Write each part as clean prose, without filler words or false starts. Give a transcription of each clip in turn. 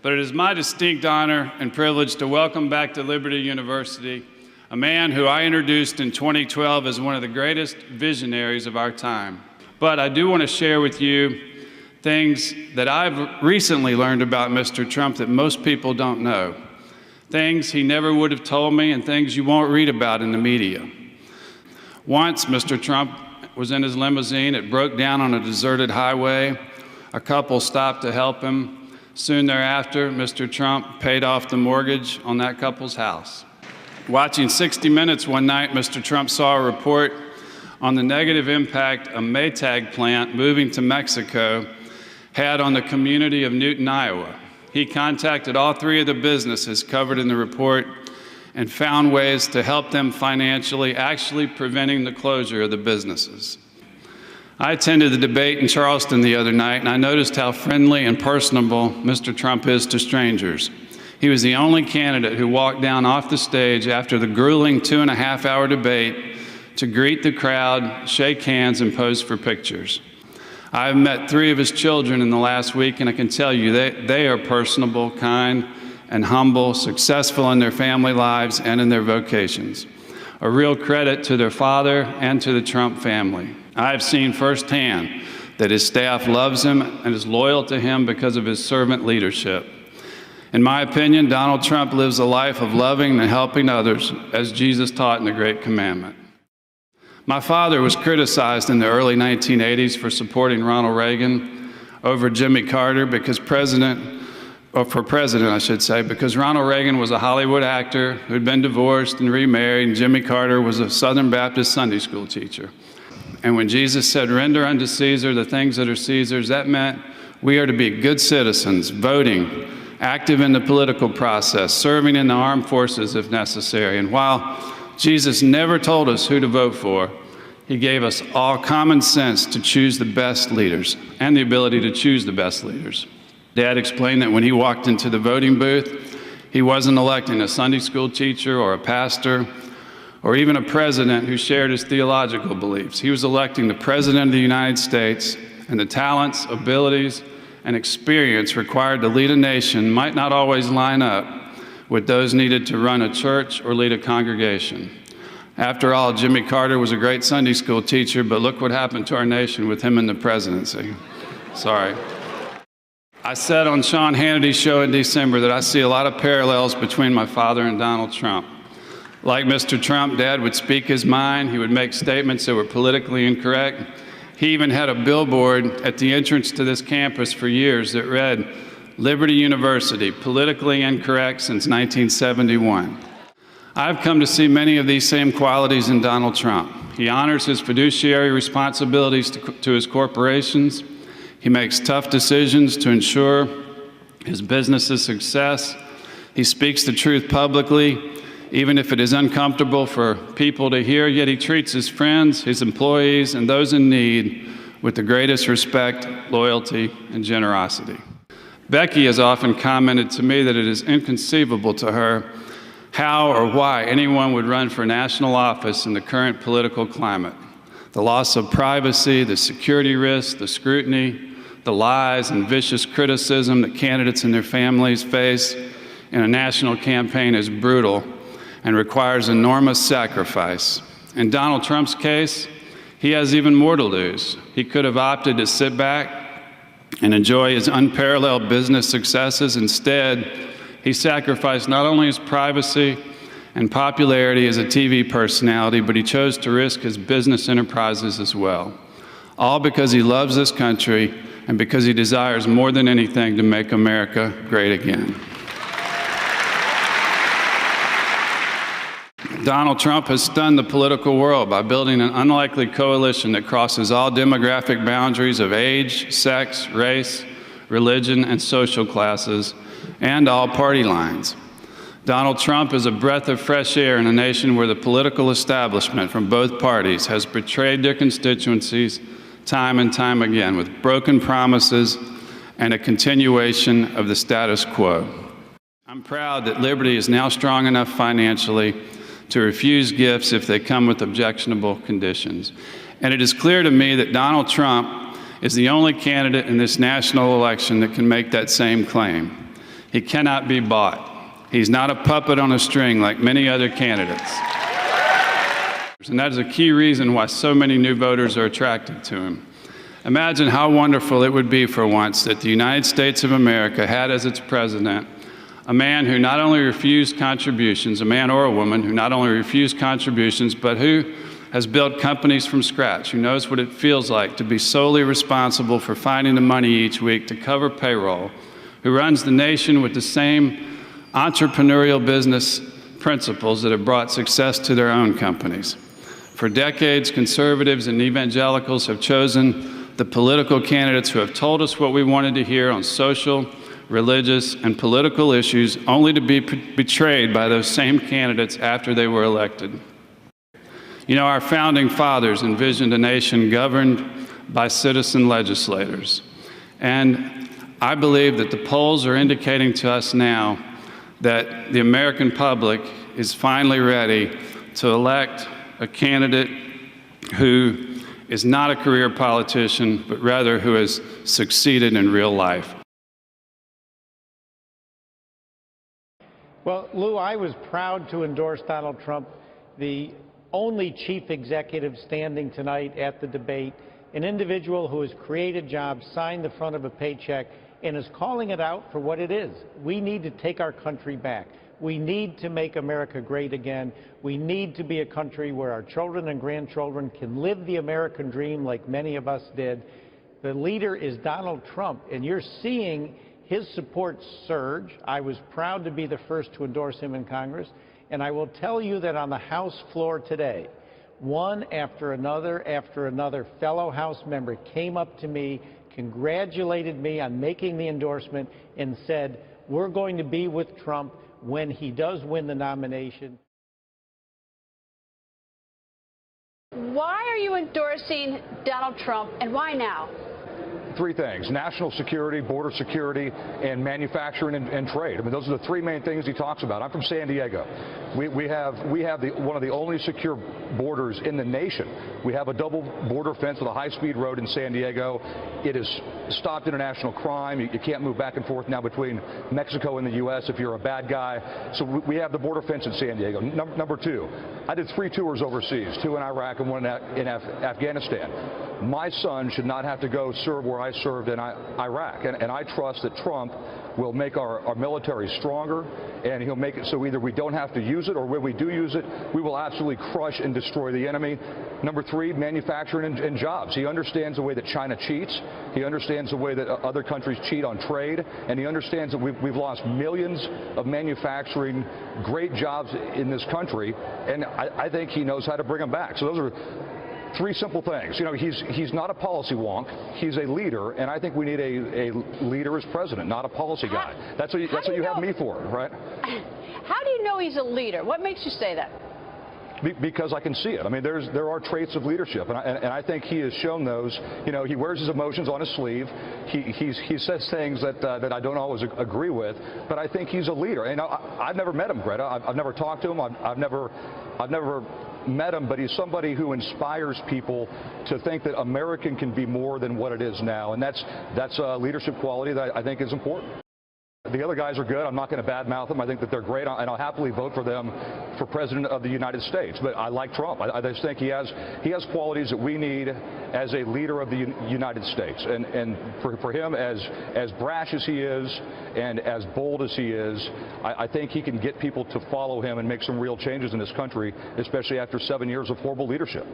but it is my distinct honor and privilege to welcome back to Liberty University a man who I introduced in 2012 as one of the greatest visionaries of our time. But I do want to share with you things that I've recently learned about Mr. Trump that most people don't know. Things he never would have told me and things you won't read about in the media. Once, Mr. Trump was in his limousine. It broke down on a deserted highway. A couple stopped to help him. Soon thereafter, Mr. Trump paid off the mortgage on that couple's house. Watching 60 Minutes one night, Mr. Trump saw a report on the negative impact a Maytag plant moving to Mexico had on the community of Newton, Iowa. He contacted all three of the businesses covered in the report and found ways to help them financially, actually preventing the closure of the businesses. I attended the debate in Charleston the other night, and I noticed how friendly and personable Mr. Trump is to strangers. He was the only candidate who walked down off the stage after the grueling 2.5-hour debate to greet the crowd, shake hands, and pose for pictures. I've met 3 of his children in the last week, and I can tell you they are personable, kind, and humble, successful in their family lives and in their vocations. A real credit to their father and to the Trump family. I've seen firsthand that his staff loves him and is loyal to him because of his servant leadership. In my opinion, Donald Trump lives a life of loving and helping others, as Jesus taught in the Great Commandment. My father was criticized in the early 1980s for supporting Ronald Reagan over Jimmy Carter because because Ronald Reagan was a Hollywood actor who'd been divorced and remarried, and Jimmy Carter was a Southern Baptist Sunday school teacher. And when Jesus said, "Render unto Caesar the things that are Caesar's," that meant we are to be good citizens, voting, active in the political process, serving in the armed forces if necessary. And while Jesus never told us who to vote for, he gave us all common sense to choose the best leaders and the ability to choose the best leaders. Dad explained that when he walked into the voting booth, he wasn't electing a Sunday school teacher or a pastor or even a president who shared his theological beliefs. He was electing the President of the United States, and the talents, abilities, and experience required to lead a nation might not always line up with those needed to run a church or lead a congregation. After all, Jimmy Carter was a great Sunday school teacher, but look what happened to our nation with him in the presidency. Sorry. I said on Sean Hannity's show in December that I see a lot of parallels between my father and Donald Trump. Like Mr. Trump, Dad would speak his mind. He would make statements that were politically incorrect. He even had a billboard at the entrance to this campus for years that read, "Liberty University, politically incorrect since 1971. I've come to see many of these same qualities in Donald Trump. He honors his fiduciary responsibilities to his corporations. He makes tough decisions to ensure his business's success. He speaks the truth publicly, even if it is uncomfortable for people to hear, yet he treats his friends, his employees, and those in need with the greatest respect, loyalty, and generosity." Becky has often commented to me that it is inconceivable to her how or why anyone would run for national office in the current political climate. The loss of privacy, the security risks, the scrutiny, the lies and vicious criticism that candidates and their families face in a national campaign is brutal and requires enormous sacrifice. In Donald Trump's case, he has even more to lose. He could have opted to sit back and enjoy his unparalleled business successes. Instead, he sacrificed not only his privacy and popularity as a TV personality, but he chose to risk his business enterprises as well. All because he loves this country and because he desires more than anything to make America great again. Donald Trump has stunned the political world by building an unlikely coalition that crosses all demographic boundaries of age, sex, race, religion, and social classes, and all party lines. Donald Trump is a breath of fresh air in a nation where the political establishment from both parties has betrayed their constituencies time and time again with broken promises and a continuation of the status quo. I'm proud that Liberty is now strong enough financially to refuse gifts if they come with objectionable conditions. And it is clear to me that Donald Trump is the only candidate in this national election that can make that same claim. He cannot be bought. He's not a puppet on a string like many other candidates. And that is a key reason why so many new voters are attracted to him. Imagine how wonderful it would be for once that the United States of America had as its president a man who not only refused contributions, a man or a woman who not only refused contributions, but who has built companies from scratch, who knows what it feels like to be solely responsible for finding the money each week to cover payroll, who runs the nation with the same entrepreneurial business principles that have brought success to their own companies. For decades, conservatives and evangelicals have chosen the political candidates who have told us what we wanted to hear on social, religious, and political issues, only to be betrayed by those same candidates after they were elected. You know, our founding fathers envisioned a nation governed by citizen legislators. And I believe that the polls are indicating to us now that the American public is finally ready to elect a candidate who is not a career politician, but rather who has succeeded in real life. Well, Lou, I was proud to endorse Donald Trump, the only chief executive standing tonight at the debate, an individual who has created jobs, signed the front of a paycheck, and is calling it out for what it is. We need to take our country back. We need to make America great again. We need to be a country where our children and grandchildren can live the American dream like many of us did. The leader is Donald Trump, and you're seeing his support surge. I was proud to be the first to endorse him in Congress, and I will tell you that on the House floor today, one after another fellow House member came up to me, congratulated me on making the endorsement, and said, we're going to be with Trump when he does win the nomination. Why are you endorsing Donald Trump, and why now? Three things: national security, border security, and manufacturing and trade. I mean, those are the three main things he talks about. I'm from San Diego. We have one of the only secure borders in the nation. We have a double border fence with a high-speed road in San Diego. It has stopped international crime. You can't move back and forth now between Mexico and the U.S. if you're a bad guy. So we have the border fence in San Diego. Number two, I did 3 tours overseas, 2 in Iraq and 1 in Afghanistan. My son should not have to go serve where I served in Iraq, and I trust that Trump will make our military stronger, and he'll make it so either we don't have to use it, or when we do use it, we will absolutely crush and destroy the enemy. Number 3, manufacturing and jobs. He understands the way that China cheats. He understands the way that other countries cheat on trade, and he understands that we've lost millions of manufacturing, great jobs in this country, and I think he knows how to bring them back. So those are 3 simple things. You know, he's not a policy wonk. He's a leader, and I think we need a leader as president, not a policy guy. That's what you have me for, right? How do you know he's a leader? What makes you say that? Because I can see it. I mean, there are traits of leadership, and I think he has shown those. You know, he wears his emotions on his sleeve. He says things that I don't always agree with, but I think he's a leader. And I've never met him, Greta. I've never talked to him. I've never met him, but he's somebody who inspires people to think that American can be more than what it is now, and that's a leadership quality that I think is important. The other guys are good. I'm not going to badmouth them. I think that they're great, and I'll happily vote for them for President of the United States. But I like Trump. I just think he has qualities that we need as a leader of the United States. And for him, as brash as he is and as bold as he is, I think he can get people to follow him and make some real changes in this country, especially after 7 years of horrible leadership.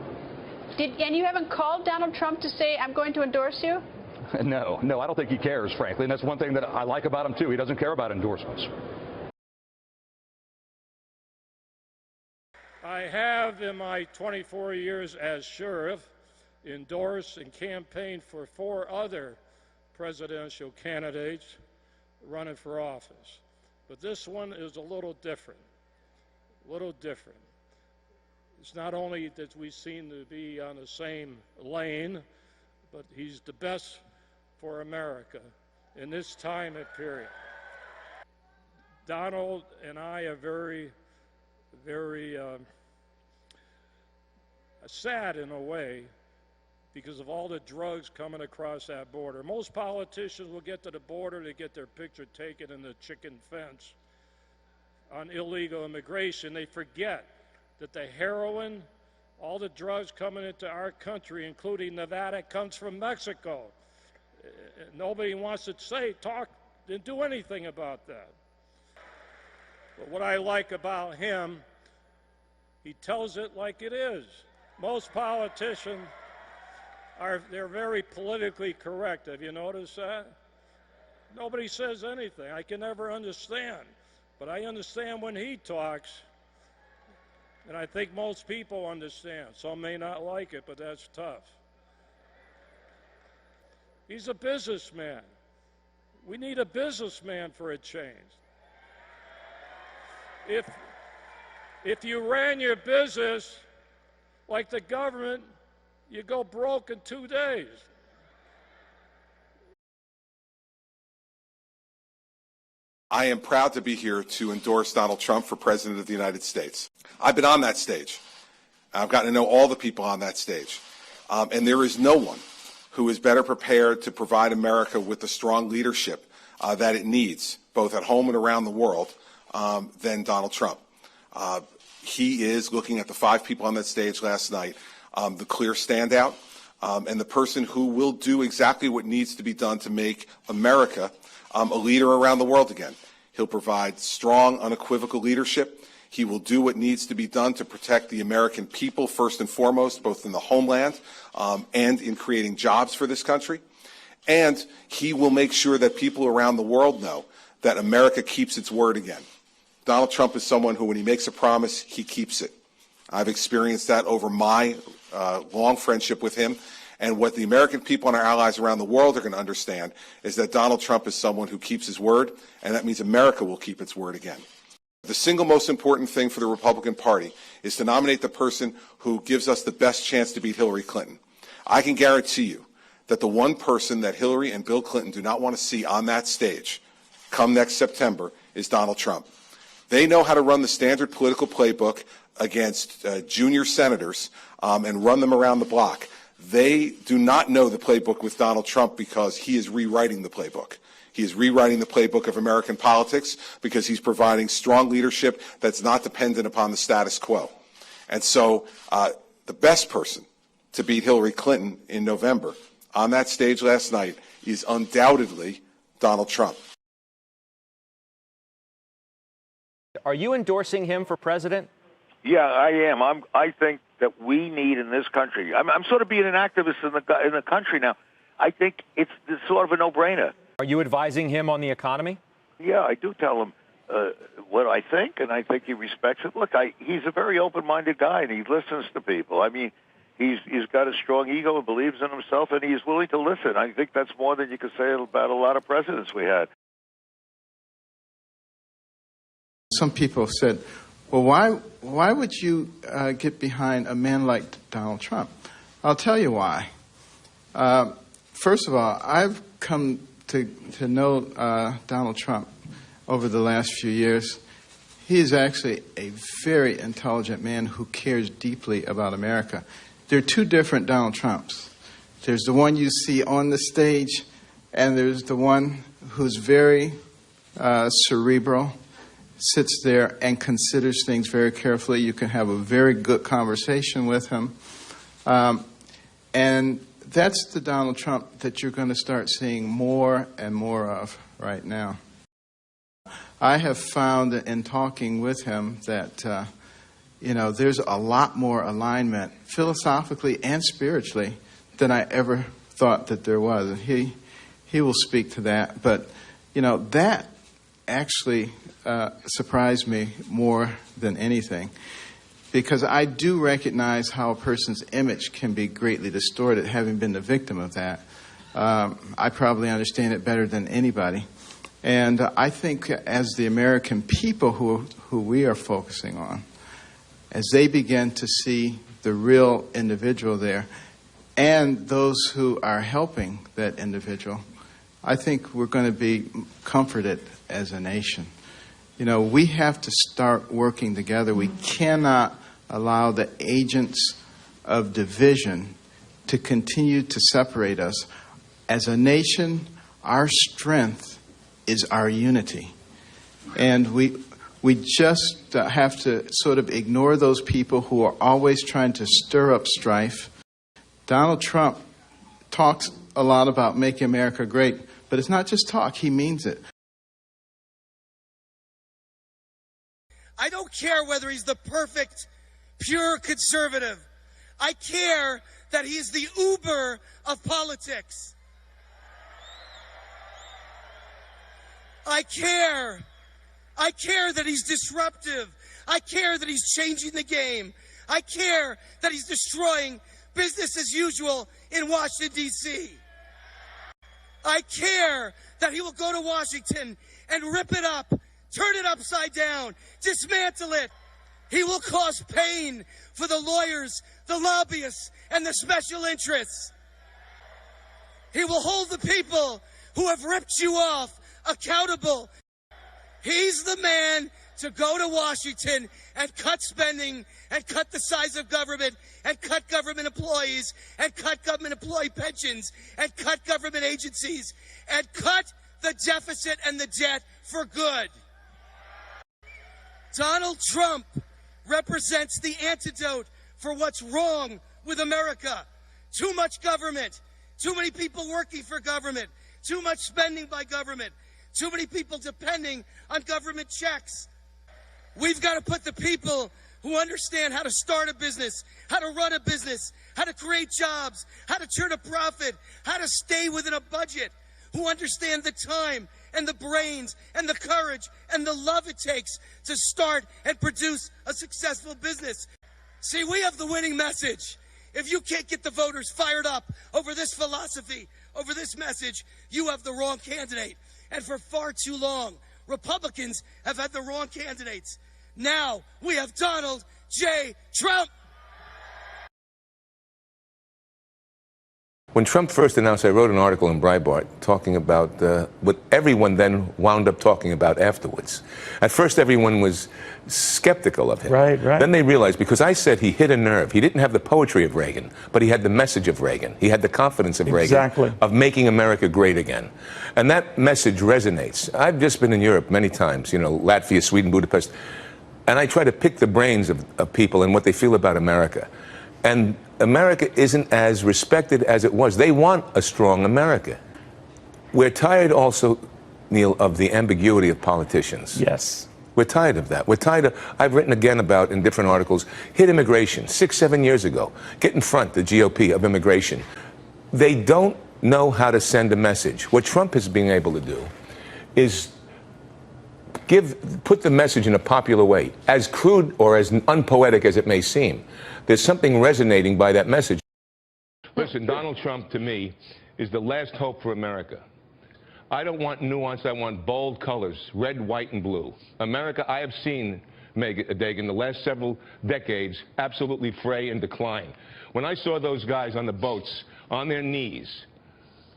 And you haven't called Donald Trump to say, I'm going to endorse you? No, I don't think he cares, frankly, and that's one thing that I like about him, too. He doesn't care about endorsements. I have, in my 24 years as sheriff, endorsed and campaigned for 4 other presidential candidates running for office. But this one is a little different, It's not only that we seem to be on the same lane, but he's the best for America in this time and period. Donald and I are very sad in a way because of all the drugs coming across that border. Most politicians will get to the border to get their picture taken in the chicken fence on illegal immigration. They forget that the heroin, all the drugs coming into our country, including Nevada, comes from Mexico. Nobody wants to talk, and do anything about that. But what I like about him, he tells it like it is. Most politicians they're very politically correct. Have you noticed that? Nobody says anything. I can never understand. But I understand when he talks, and I think most people understand. Some may not like it, but that's tough. He's a businessman. We need a businessman for a change. If you ran your business like the government, you go broke in 2 days. I am proud to be here to endorse Donald Trump for President of the United States. I've been on that stage. I've gotten to know all the people on that stage. And there is no one who is better prepared to provide America with the strong leadership that it needs, both at home and around the world, than Donald Trump. He is, looking at the 5 people on that stage last night, the clear standout, and the person who will do exactly what needs to be done to make America a leader around the world again. He'll provide strong, unequivocal leadership. He will do what needs to be done to protect the American people, first and foremost, both in the homeland and in creating jobs for this country. And he will make sure that people around the world know that America keeps its word again. Donald Trump is someone who, when he makes a promise, he keeps it. I've experienced that over my long friendship with him. And what the American people and our allies around the world are going to understand is that Donald Trump is someone who keeps his word, and that means America will keep its word again. The single most important thing for the Republican Party is to nominate the person who gives us the best chance to beat Hillary Clinton. I can guarantee you that the one person that Hillary and Bill Clinton do not want to see on that stage come next September is Donald Trump. They know how to run the standard political playbook against junior senators and run them around the block. They do not know the playbook with Donald Trump because he is rewriting the playbook. He is rewriting the playbook of American politics because he's providing strong leadership that's not dependent upon the status quo. And so the best person to beat Hillary Clinton in November on that stage last night is undoubtedly Donald Trump. Are you endorsing him for president? Yeah, I am. I think that we need in this country. I'm sort of being an activist in the country now. I think it's sort of a no-brainer. Are you advising him on the economy? Yeah, I do tell him what I think, and I think he respects it. Look, he's a very open-minded guy, and he listens to people. I mean, he's got a strong ego and believes in himself, and he's willing to listen. I think that's more than you could say about a lot of presidents we had. Some people said, well, why would you get behind a man like Donald Trump? I'll tell you why. First of all, I've come to know Donald Trump over the last few years. He is actually a very intelligent man who cares deeply about America. There are 2 different Donald Trumps. There's the one you see on the stage, and there's the one who's very cerebral, sits there and considers things very carefully. You can have a very good conversation with him. And that's the Donald Trump that you're going to start seeing more and more of right now. I have found in talking with him that, there's a lot more alignment philosophically and spiritually than I ever thought that there was. And he will speak to that. But, that actually surprised me more than anything, because I do recognize how a person's image can be greatly distorted, having been the victim of that. I probably understand it better than anybody. And I think as the American people who we are focusing on, as they begin to see the real individual there and those who are helping that individual, I think we're going to be comforted as a nation. We have to start working together. We cannot allow the agents of division to continue to separate us. As a nation, our strength is our unity. And we just have to sort of ignore those people who are always trying to stir up strife. Donald Trump talks a lot about making America great, but it's not just talk, he means it. I don't care whether he's the perfect, pure conservative. I care that he's the Uber of politics. I care that he's disruptive. I care that he's changing the game. I care that he's destroying business as usual in Washington, D.C. I care that he will go to Washington and rip it up, turn it upside down, dismantle it. He will cause pain for the lawyers, the lobbyists, and the special interests. He will hold the people who have ripped you off accountable. He's the man to go to Washington and cut spending and cut the size of government and cut government employees and cut government employee pensions and cut government agencies and cut the deficit and the debt for good. Donald Trump represents the antidote for what's wrong with America. Too much government, too many people working for government, too much spending by government, too many people depending on government checks. We've got to put the people who understand how to start a business, how to run a business, how to create jobs, how to turn a profit, how to stay within a budget, who understand the time and the brains and the courage and the love it takes to start and produce a successful business. See, we have the winning message. If you can't get the voters fired up over this philosophy, over this message, you have the wrong candidate. And for far too long, Republicans have had the wrong candidates. Now we have Donald J. Trump. When Trump first announced, I wrote an article in Breitbart talking about what everyone then wound up talking about afterwards. At first, everyone was skeptical of him. Right. Then they realized, because I said he hit a nerve. He didn't have the poetry of Reagan, but he had the message of Reagan. He had the confidence of Reagan, of making America great again. And that message resonates. I've just been in Europe many times, Latvia, Sweden, Budapest, and I try to pick the brains of people and what they feel about America. And America isn't as respected as it was. They want a strong America. We're tired also, Neil, of the ambiguity of politicians. Yes. We're tired of that. We're tired of, I've written again about, in different articles, hit immigration 6-7 years ago. Get in front, the GOP, of immigration. They don't know how to send a message. What Trump is being able to do is put the message in a popular way, as crude or as unpoetic as it may seem. There's something resonating by that message. Listen, Donald Trump, to me, is the last hope for America. I don't want nuance. I want bold colors, red, white, and blue. America, I have seen, Dagan, the last several decades, absolutely fray and decline. When I saw those guys on the boats, on their knees,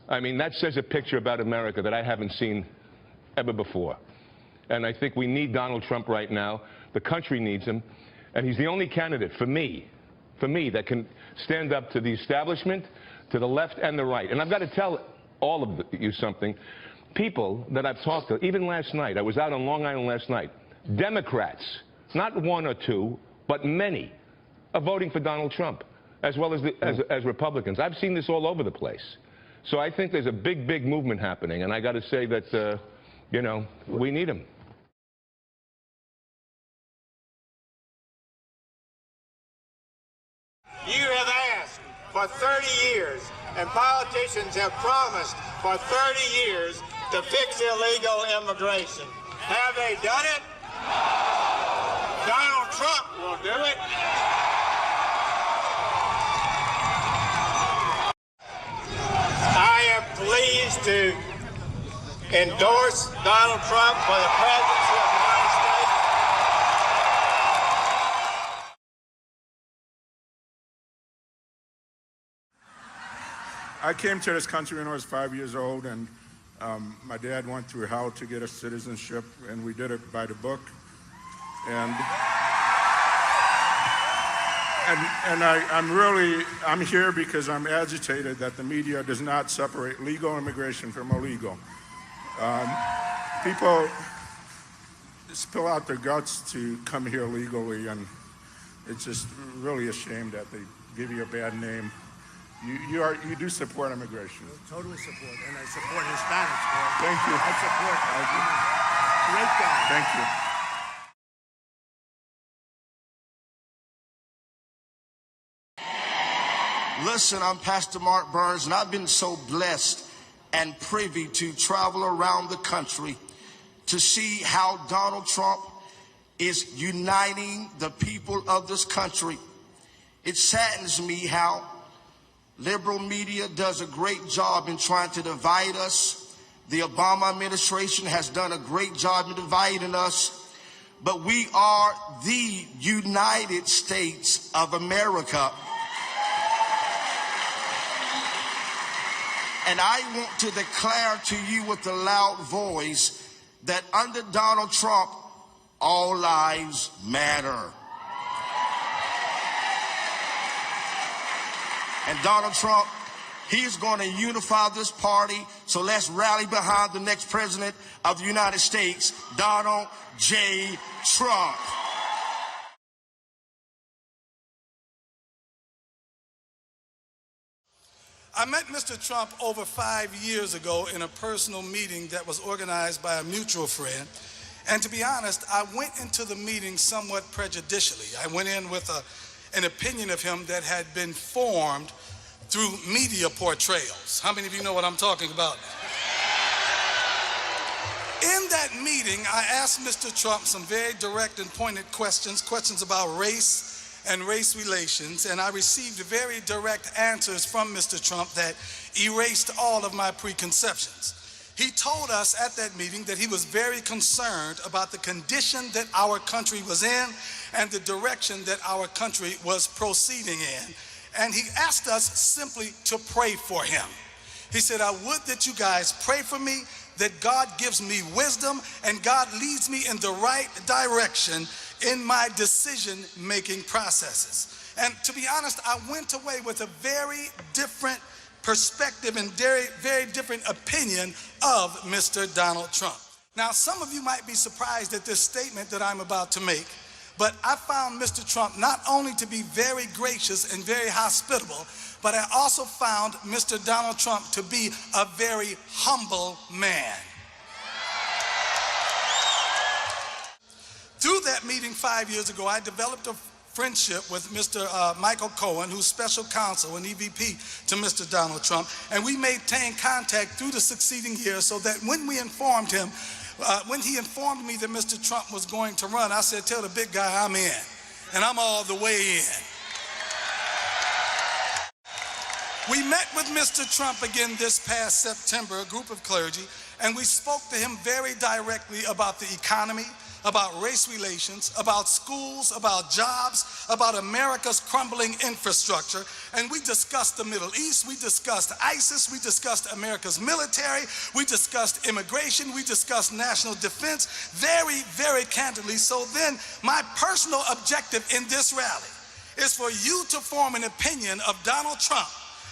I mean, that says a picture about America that I haven't seen ever before. And I think we need Donald Trump right now. The country needs him. And he's the only candidate, for me, that can stand up to the establishment, to the left and the right. And I've got to tell all of you something. People that I've talked to, even last night, I was out on Long Island last night, Democrats, not one or two, but many, are voting for Donald Trump, as well as Republicans. I've seen this all over the place. So I think there's a big, big movement happening. And I got to say that, we need him. You have asked for 30 years, and politicians have promised for 30 years to fix illegal immigration. Have they done it? No. Donald Trump will do it. I am pleased to endorse Donald Trump for the presidency of the United States. I came to this country when I was 5 years old, and my dad went through how to get a citizenship, and we did it by the book. And I'm here because I'm agitated that the media does not separate legal immigration from illegal. People spill out their guts to come here legally, and it's just really a shame that they give you a bad name. You do support immigration. Totally support, and I support Hispanics. Thank you. I support. Great guy. Thank you. Listen, I'm Pastor Mark Burns, and I've been so blessed and privy to travel around the country to see how Donald Trump is uniting the people of this country. It saddens me how liberal media does a great job in trying to divide us. The Obama administration has done a great job in dividing us, but we are the United States of America. And I want to declare to you with a loud voice that under Donald Trump, all lives matter. And Donald Trump, he's going to unify this party, so let's rally behind the next president of the United States, Donald J. Trump. I met Mr. Trump over 5 years ago in a personal meeting that was organized by a mutual friend. And to be honest, I went into the meeting somewhat prejudicially. I went in with an opinion of him that had been formed through media portrayals. How many of you know what I'm talking about? In that meeting, I asked Mr. Trump some very direct and pointed questions about race and race relations, and I received very direct answers from Mr. Trump that erased all of my preconceptions. He told us at that meeting that he was very concerned about the condition that our country was in and the direction that our country was proceeding in. And he asked us simply to pray for him. He said, I would that you guys pray for me, that God gives me wisdom and God leads me in the right direction in my decision-making processes. And to be honest, I went away with a very different perspective and very, very different opinion of Mr. Donald Trump. Now, some of you might be surprised at this statement that I'm about to make, but I found Mr. Trump not only to be very gracious and very hospitable, but I also found Mr. Donald Trump to be a very humble man. Through that meeting 5 years ago, I developed a friendship with Mr. Michael Cohen, who's special counsel and EVP to Mr. Donald Trump, and we maintained contact through the succeeding years so that when we informed him, when he informed me that Mr. Trump was going to run, I said, tell the big guy I'm in, and I'm all the way in. We met with Mr. Trump again this past September, a group of clergy, and we spoke to him very directly about the economy, about race relations, about schools, about jobs, about America's crumbling infrastructure. And we discussed the Middle East, we discussed ISIS, we discussed America's military, we discussed immigration, we discussed national defense, very, very candidly. So then my personal objective in this rally is for you to form an opinion of Donald Trump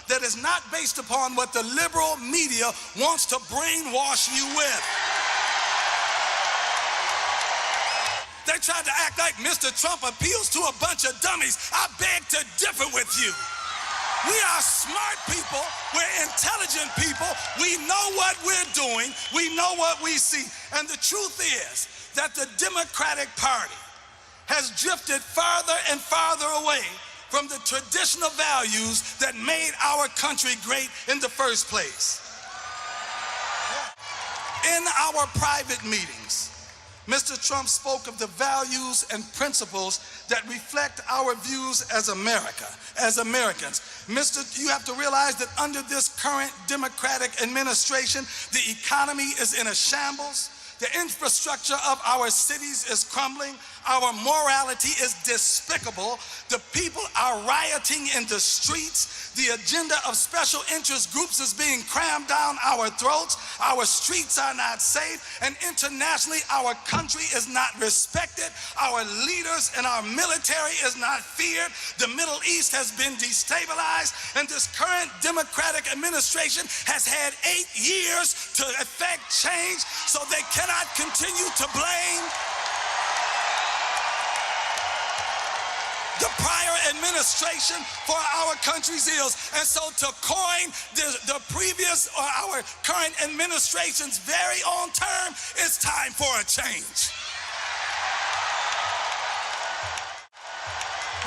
that is not based upon what the liberal media wants to brainwash you with. They tried to act like Mr. Trump appeals to a bunch of dummies. I beg to differ with you. We are smart people. We're intelligent people. We know what we're doing. We know what we see. And the truth is that the Democratic Party has drifted farther and farther away from the traditional values that made our country great in the first place. In our private meetings, Mr. Trump spoke of the values and principles that reflect our views as America, as Americans. You have to realize that under this current Democratic administration, the economy is in a shambles. The infrastructure of our cities is crumbling. Our morality is despicable. The people are rioting in the streets. The agenda of special interest groups is being crammed down our throats. Our streets are not safe. And internationally, our country is not respected. Our leaders and our military is not feared. The Middle East has been destabilized. And this current Democratic administration has had 8 years to effect change, so they cannot continue to blame the prior administration for our country's ills. And so to coin the previous or our current administration's very own term, it's time for a change.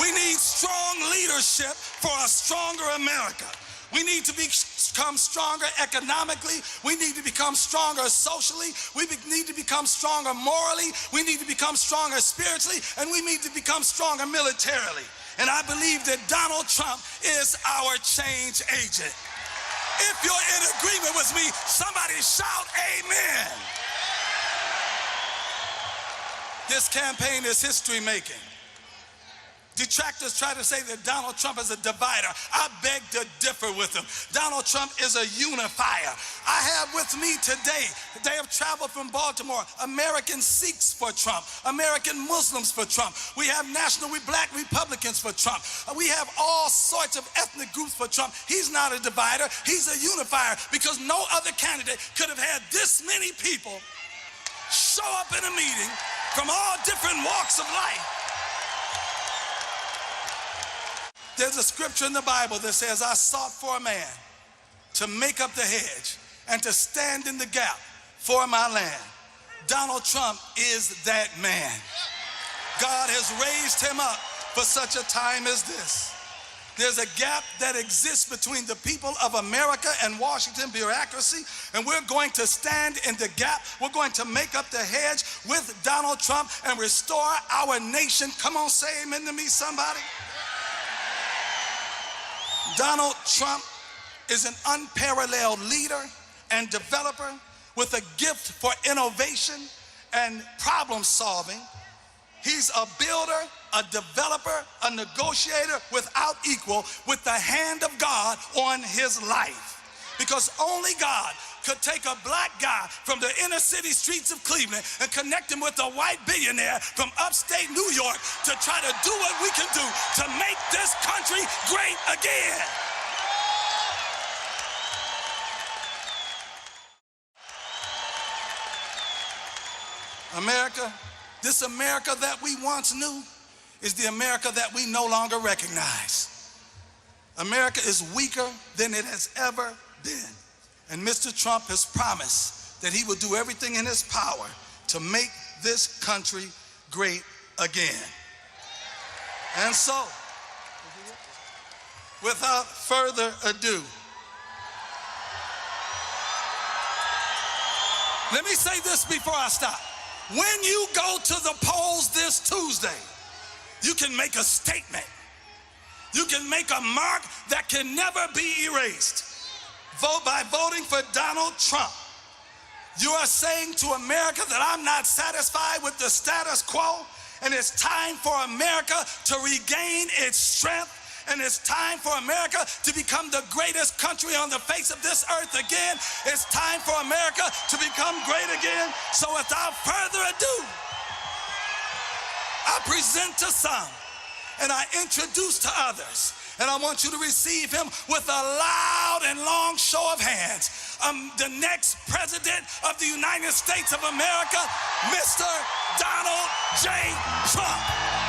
We need strong leadership for a stronger America. We need to become stronger economically. We need to become stronger socially. We need to become stronger morally. We need to become stronger spiritually. And we need to become stronger militarily. And I believe that Donald Trump is our change agent. If you're in agreement with me, somebody shout amen. This campaign is history making. Detractors try to say that Donald Trump is a divider. I beg to differ with them. Donald Trump is a unifier. I have with me today, they have traveled from Baltimore, American Sikhs for Trump, American Muslims for Trump. We have black Republicans for Trump. We have all sorts of ethnic groups for Trump. He's not a divider, he's a unifier, because no other candidate could have had this many people show up in a meeting from all different walks of life. There's a scripture in the Bible that says, I sought for a man to make up the hedge and to stand in the gap for my land. Donald Trump is that man. God has raised him up for such a time as this. There's a gap that exists between the people of America and Washington bureaucracy, and we're going to stand in the gap. We're going to make up the hedge with Donald Trump and restore our nation. Come on, say amen to me, somebody. Donald Trump is an unparalleled leader and developer with a gift for innovation and problem solving. He's a builder, a developer, a negotiator without equal, with the hand of God on his life. Because only God could take a black guy from the inner city streets of Cleveland and connect him with a white billionaire from upstate New York to try to do what we can do to make this country great again. America, this America that we once knew is the America that we no longer recognize. America is weaker than it has ever been. And Mr. Trump has promised that he will do everything in his power to make this country great again. And so, without further ado, let me say this before I stop. When you go to the polls this Tuesday, you can make a statement. You can make a mark that can never be erased. Vote by voting for Donald Trump. You are saying to America that I'm not satisfied with the status quo, and it's time for America to regain its strength, and it's time for America to become the greatest country on the face of this earth again. It's time for America to become great again. So without further ado, I present to some and I introduce to others. And I want you to receive him with a loud and long show of hands. The next president of the United States of America, Mr. Donald J. Trump.